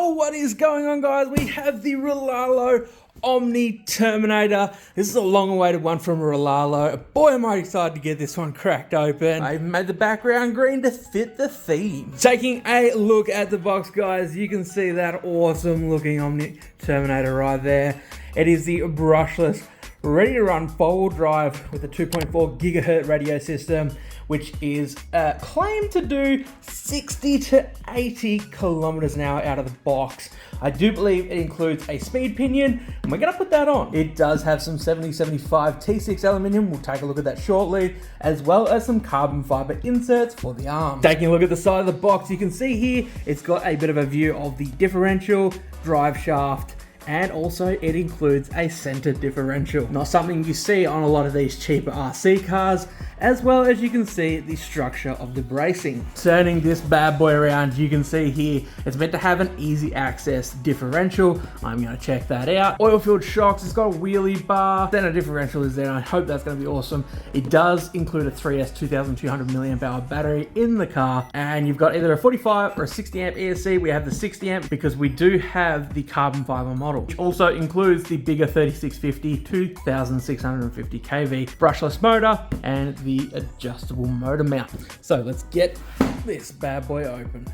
Yo, what is going on, guys? We have the Rlaarlo Omni Terminator. This is a long-awaited one from Rlaarlo. Boy, am I excited to get this one cracked open. I even made the background green to fit the theme. Taking a look at the box, guys, you can see that awesome looking Omni Terminator right there. It is the brushless, ready to run 4-wheel drive with a 2.4 gigahertz radio system, which is claimed to do 60 to 80 kilometers an hour out of the box. I do believe it includes a speed pinion, and we're gonna put that on. It does have some 7075 T6 aluminum, we'll take a look at that shortly, as well as some carbon fiber inserts for the arms. Taking a look at the side of the box, you can see here, it's got a bit of a view of the differential, drive shaft, and also it includes a center differential. Not something you see on a lot of these cheaper RC cars, as well as you can see the structure of the bracing. Turning this bad boy around, you can see here, it's meant to have an easy access differential. I'm gonna check that out. Oil-filled shocks, it's got a wheelie bar, center differential is there, and I hope that's gonna be awesome. It does include a 3S 2200 milliamp hour battery in the car, and you've got either a 45 or a 60 amp ESC. We have the 60 amp because we do have the carbon fiber model, which also includes the bigger 3650 2650 kV brushless motor and the adjustable motor mount. So let's get this bad boy open.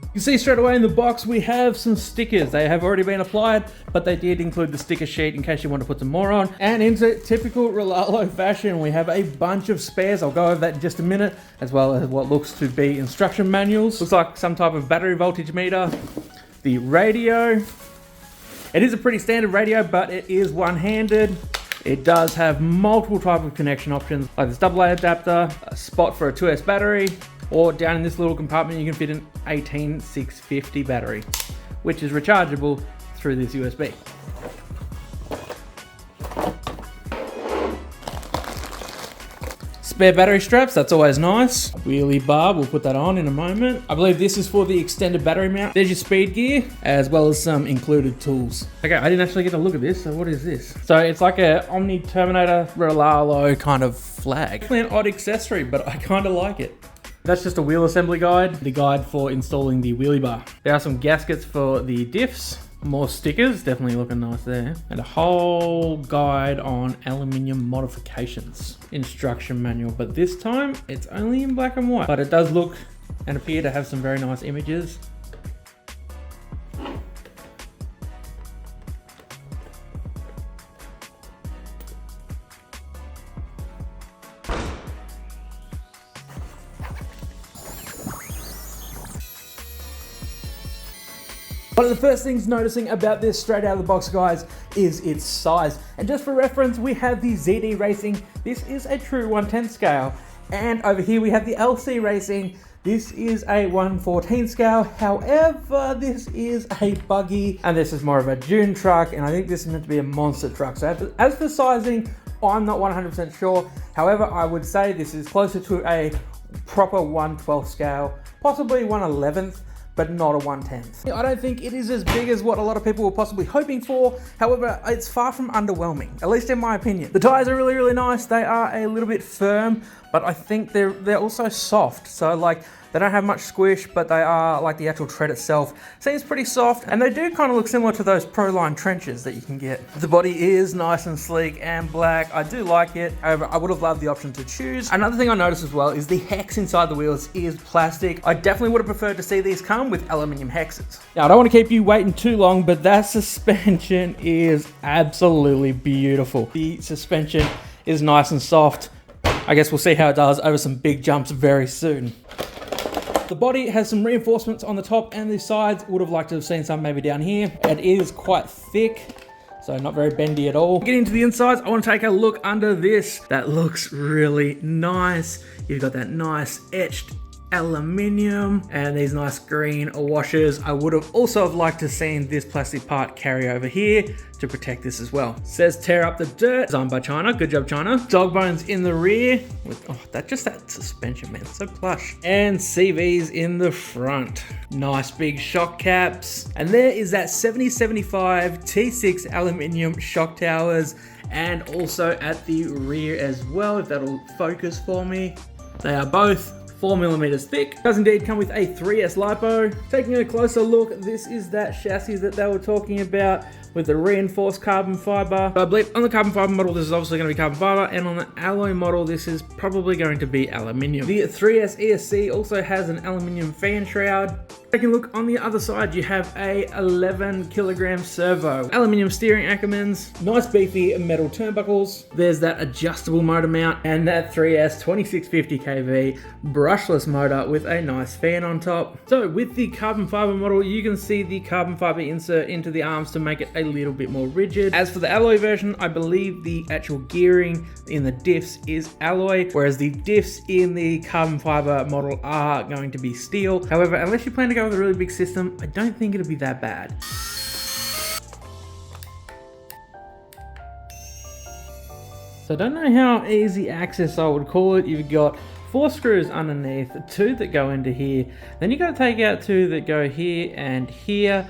You can see straight away in the box we have some stickers. They have already been applied, but they did include the sticker sheet in case you want to put some more on. And into typical Rlaarlo fashion, we have a bunch of spares. I'll go over that in just a minute, as well as what looks to be instruction manuals. Looks like some type of battery voltage meter. The radio. It is a pretty standard radio, but it is one-handed. It does have multiple type of connection options, like this AA adapter, a spot for a 2S battery, or down in this little compartment you can fit an 18650 battery, which is rechargeable through this USB. Spare battery straps, that's always nice. Wheelie bar, we'll put that on in a moment. I believe this is for the extended battery mount. There's your speed gear, as well as some included tools. Okay, I didn't actually get to look at this, so what is this? So it's like a Omni Terminator Rlaarlo kind of flag. Definitely an odd accessory, but I kind of like it. That's just a wheel assembly guide, the guide for installing the wheelie bar. There are some gaskets for the diffs. More stickers, definitely looking nice there. And a whole guide on aluminium modifications. Instruction manual, but this time it's only in black and white. But it does look and appear to have some very nice images. One of the first things noticing about this straight out of the box, guys, is its size. And just for reference, we have the ZD Racing. This is a true 1/10 scale. And over here we have the LC Racing. This is a 1/14 scale. However, this is a buggy, and this is more of a dune truck, and I think this is meant to be a monster truck. So as for sizing, I'm not 100% sure. However, I would say this is closer to a proper 1/12 scale, possibly 1/11th. But not a 1/10. I don't think it is as big as what a lot of people were possibly hoping for. However, it's far from underwhelming, at least in my opinion. The tires are really, really nice. They are a little bit firm, but I think they're also soft. So like, they don't have much squish, but they are, like the actual tread itself seems pretty soft, and they do kind of look similar to those Proline trenches that you can get. The body is nice and sleek and black. I do like it. However, I would have loved the option to choose. Another thing I noticed as well is the hex inside the wheels is plastic. I definitely would have preferred to see these come with aluminium hexes. Now, I don't want to keep you waiting too long, but that suspension is absolutely beautiful. The suspension is nice and soft. I guess we'll see how it does over some big jumps very soon. The body has some reinforcements on the top and the sides. Would have liked to have seen some maybe down here. It is quite thick, so not very bendy at all. Getting into the insides, I want to take a look under this. That looks really nice. You've got that nice etched aluminium and these nice green washers. I would have also liked to seen this plastic part carry over here to protect this as well. It says tear up the dirt, designed by China. Good job, China. Dog bones in the rear with that suspension, man, so plush. And CVs in the front. Nice big shock caps. And there is that 7075 T6 aluminium shock towers, and also at the rear as well, if that'll focus for me. They are both 4mm thick. Does indeed come with a 3S lipo. Taking a closer look, this is that chassis that they were talking about with the reinforced carbon fiber. I believe on the carbon fiber model, this is obviously going to be carbon fiber, and on the alloy model, this is probably going to be aluminium. The 3S ESC also has an aluminium fan shroud. Taking a look on the other side, you have a 11 kilogram servo, aluminium steering Ackermans, nice beefy metal turnbuckles. There's that adjustable motor mount and that 3S 2650 kV brushless motor with a nice fan on top. So with the carbon fiber model, you can see the carbon fiber insert into the arms to make it a little bit more rigid. As for the alloy version, I believe the actual gearing in the diffs is alloy, whereas the diffs in the carbon fiber model are going to be steel. However, unless you plan to go with a really big system, I don't think it'll be that bad. So I don't know how easy access I would call it. You've got 4 screws underneath, 2 that go into here, then you got to take out 2 that go here and here,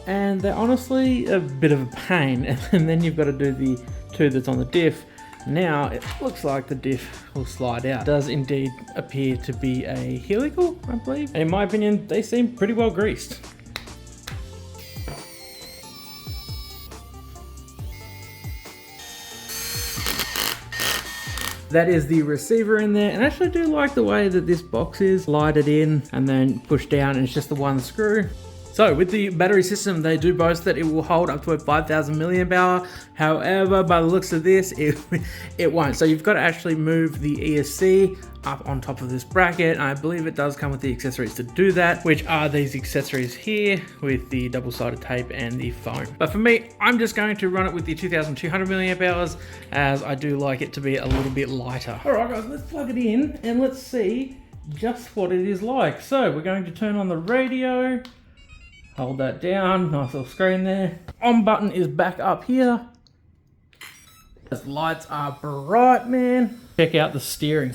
and they're honestly a bit of a pain. And then you've got to do the 2 that's on the diff. Now it looks like the diff will slide out. It does indeed appear to be a helical, I believe. In my opinion, they seem pretty well greased. That is the receiver in there, and I actually do like the way that this box is slided in and then pushed down, and it's just the one screw. So with the battery system, they do boast that it will hold up to a 5,000 milliamp hour. However, by the looks of this, it won't. So you've got to actually move the ESC up on top of this bracket. And I believe it does come with the accessories to do that, which are these accessories here with the double-sided tape and the foam. But for me, I'm just going to run it with the 2,200 milliamp hours, as I do like it to be a little bit lighter. All right, guys, let's plug it in and let's see just what it is like. So we're going to turn on the radio. Hold that down, nice little screen there. On button is back up here. Those lights are bright, man. Check out the steering.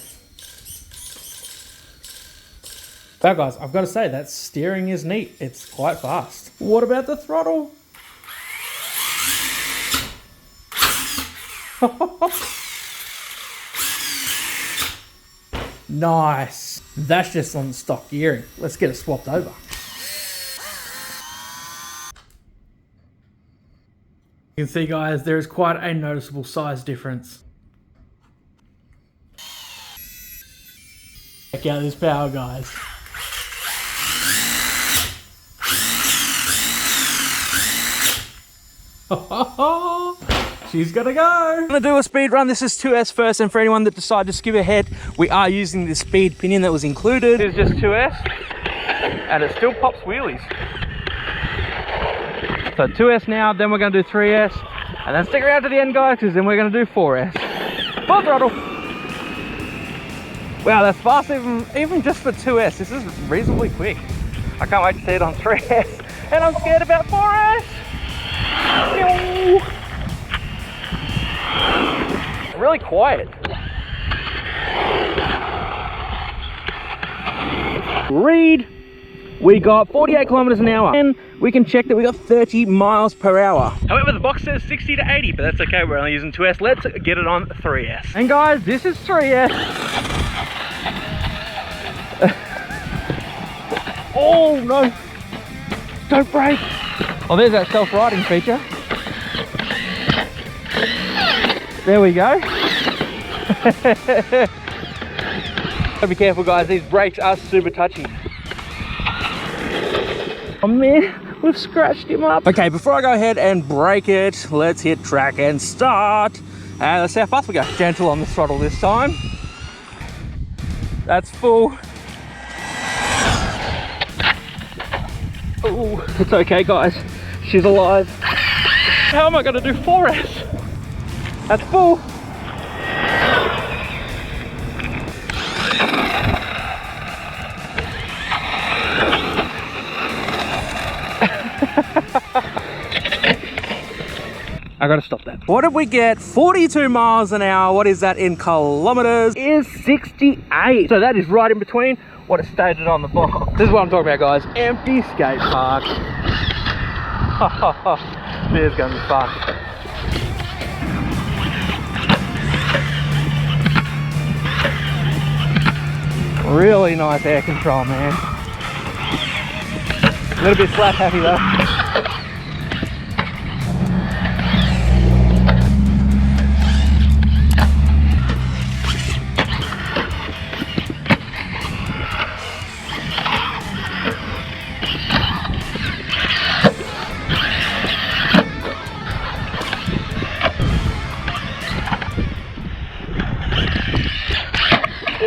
Wow, guys, I've got to say that steering is neat. It's quite fast. What about the throttle? Nice. That's just on stock gearing. Let's get it swapped over. You can see, guys, there is quite a noticeable size difference. Check out this power, guys. She's gonna go. I'm gonna do a speed run. This is 2S first, and for anyone that decided to skip ahead, we are using the speed pinion that was included. It's just 2S, and it still pops wheelies. So 2S now, then we're going to do 3S, and then stick around to the end, guys, because then we're going to do 4S. Full throttle. Wow, that's fast even just for 2S. This is reasonably quick. I can't wait to see it on 3S, and I'm scared about 4S. Really quiet. Read. We got 48 kilometers an hour, and we can check that we got 30 miles per hour. However, the box says 60 to 80, but that's okay. We're only using 2S. Let's get it on 3S. And guys, this is 3S. Oh no! Don't brake. Oh, there's that self-riding feature. There we go. Be careful, guys. These brakes are super touchy. Oh man, we've scratched him up. Okay, before I go ahead and brake it, let's hit track and start. And let's see how fast we go. Gentle on the throttle this time. That's full. Oh, it's okay, guys. She's alive. How am I gonna do 4S? That's full. I gotta stop that. What did we get? 42 miles an hour. What is that in kilometers? Is 68. So that is right in between what is stated on the box. This is what I'm talking about, guys. Empty skate park. This is gonna be fun. Really nice air control, man. A little bit slap happy though.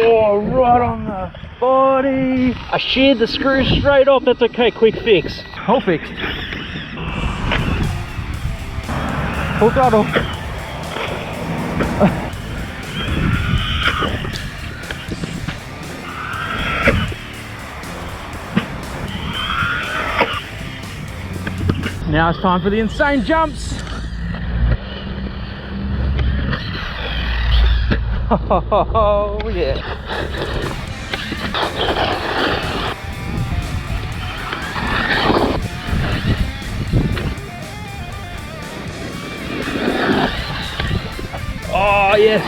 Oh, right on the body. I sheared the screw straight off. That's okay, quick fix. All fixed. Full throttle. Now it's time for the insane jumps. Oh yeah. Oh yes.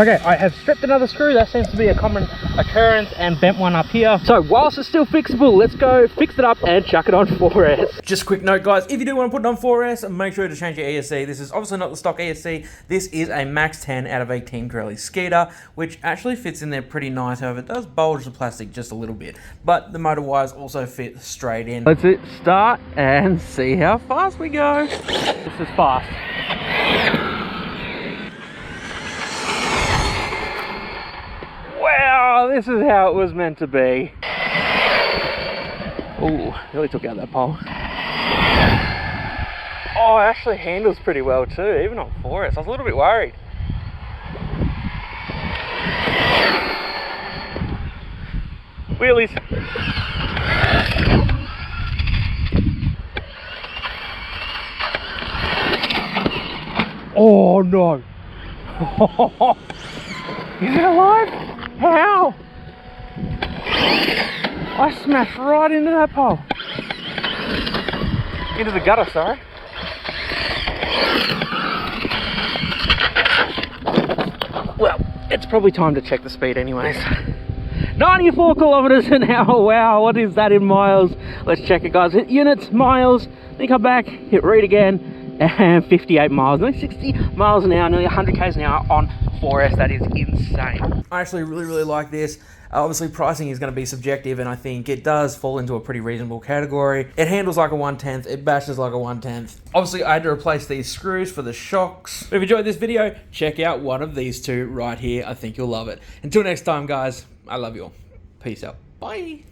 Okay, I have stripped another screw. That seems to be a common occurrence, and bent one up here. So whilst it's still fixable, let's go fix it up and chuck it on 4S. Just a quick note, guys, if you do want to put it on 4S, make sure to change your ESC. This is obviously not the stock ESC. This is a Max 10 out of 18 Pirelli Skeeter, which actually fits in there pretty nice. However, it does bulge the plastic just a little bit, but the motor wires also fit straight in. Let's start and see how fast we go. This is fast. Wow, this is how it was meant to be. Oh, really took out that pole. Oh, it actually handles pretty well too, even on 4S. I was a little bit worried. Wheelies. Oh no. Is it alive? How? I smashed right into that pole. Into the gutter, sorry. Well, it's probably time to check the speed anyways. 94 kilometers an hour. Wow, what is that in miles? Let's check it, guys. Hit units, miles, then come back, hit read again, and 58 miles, nearly 60 miles an hour, nearly 100 k's an hour on 4S. That is insane. I actually really like this. Obviously pricing is going to be subjective, and I think it does fall into a pretty reasonable category. It handles like a 1/10, it bashes like a 1/10. Obviously I had to replace these screws for the shocks. If you enjoyed this video, check out one of these two right here. I think you'll love it. Until next time, guys, I love you all. Peace out. Bye.